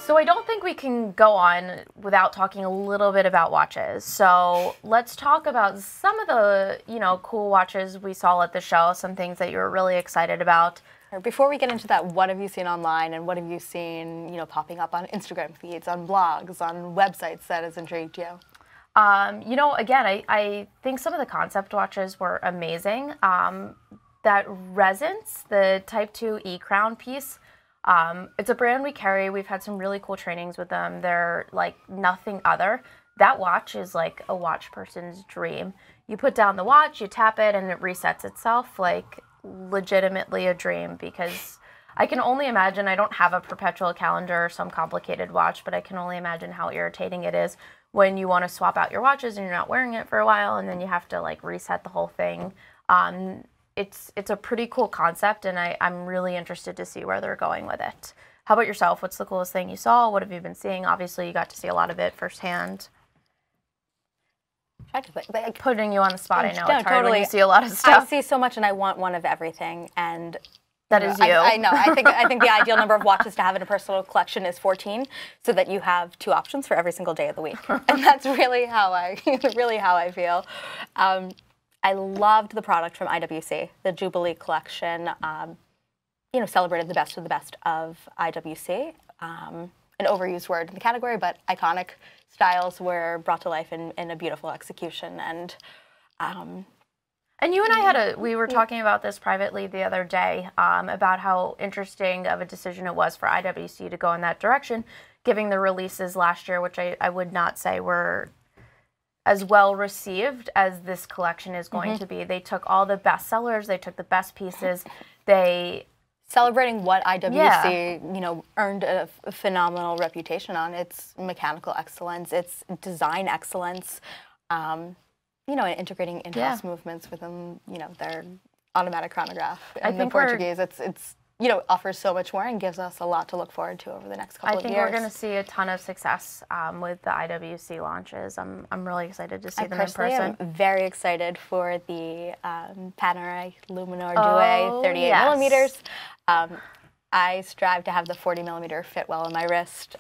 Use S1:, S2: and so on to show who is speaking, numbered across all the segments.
S1: So I don't think we can go on without talking a little bit about watches. So let's talk about some of the, cool watches we saw at the show, some things that you were really excited about.
S2: Before we get into that, what have you seen online and what have you seen, popping up on Instagram feeds, on blogs, on websites that has intrigued you?
S1: Again, I think some of the concept watches were amazing. That Resonance, the Type 2 E-Crown piece, it's a brand we carry. We've had some really cool trainings with them. They're like nothing other. That watch is like a watch person's dream. You put down the watch, you tap it, and it resets itself, like legitimately a dream, because I can only imagine, I don't have a perpetual calendar or some complicated watch, but I can only imagine how irritating it is when you want to swap out your watches and you're not wearing it for a while, and then you have to like reset the whole thing. It's a pretty cool concept, and I'm really interested to see where they're going with it. How about yourself? What's the coolest thing you saw? What have you been seeing? Obviously, you got to see a lot of it firsthand. Putting you on the spot, I know. It's hard when you see a lot of stuff.
S2: I see so much, and I want one of everything, and
S1: that is you.
S2: I know. I think the ideal number of watches to have in a personal collection is 14, so that you have 2 options for every single day of the week, and that's really how I feel. I loved the product from IWC, the Jubilee collection. Celebrated the best of IWC. An overused word in the category, but iconic styles were brought to life in a beautiful execution. And
S1: you and I we were talking about this privately the other day, about how interesting of a decision it was for IWC to go in that direction, giving the releases last year, which I would not say were as well received as this collection is going to be. They took all the best sellers, they took the best pieces,
S2: celebrating what IWC, earned a phenomenal reputation on. Its mechanical excellence, its design excellence, and integrating in-house movements within, their automatic chronograph. And the Portuguese, it's offers so much more and gives us a lot to look forward to over the next couple of years.
S1: I think we're going to see a ton of success with the IWC launches. I'm really excited to see them in person.
S2: I'm very excited for the Panerai Luminor Due 38 millimeters. I strive to have the 40 millimeter fit well on my wrist.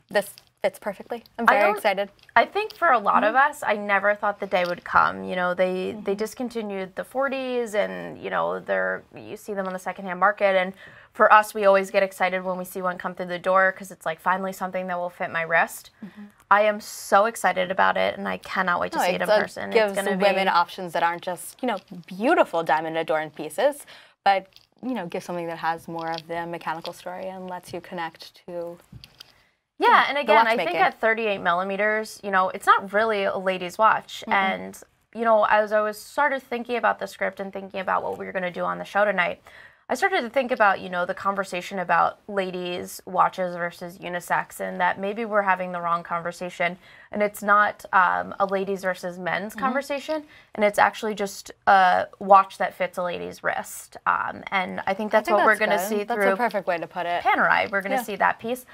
S2: This fits perfectly. I'm very excited.
S1: I think for a lot of us, I never thought the day would come. They discontinued the 40s, and you see them on the secondhand market. And for us, we always get excited when we see one come through the door, because it's like finally something that will fit my wrist. I am so excited about it, and I cannot wait to see it in person.
S2: It gives women options that aren't just beautiful diamond adorned pieces, but gives something that has more of the mechanical story and lets you connect to.
S1: Yeah, and again, I think at 38 millimeters, it's not really a lady's watch. And, as I started thinking about the script and thinking about what we were going to do on the show tonight, I started to think about, the conversation about ladies' watches versus unisex, and that maybe we're having the wrong conversation. And it's not a ladies versus men's conversation, and it's actually just a watch that fits a lady's wrist. And I think that's what we're going to see through.
S2: That's a perfect way to put it.
S1: Panerai, we're going to see that piece.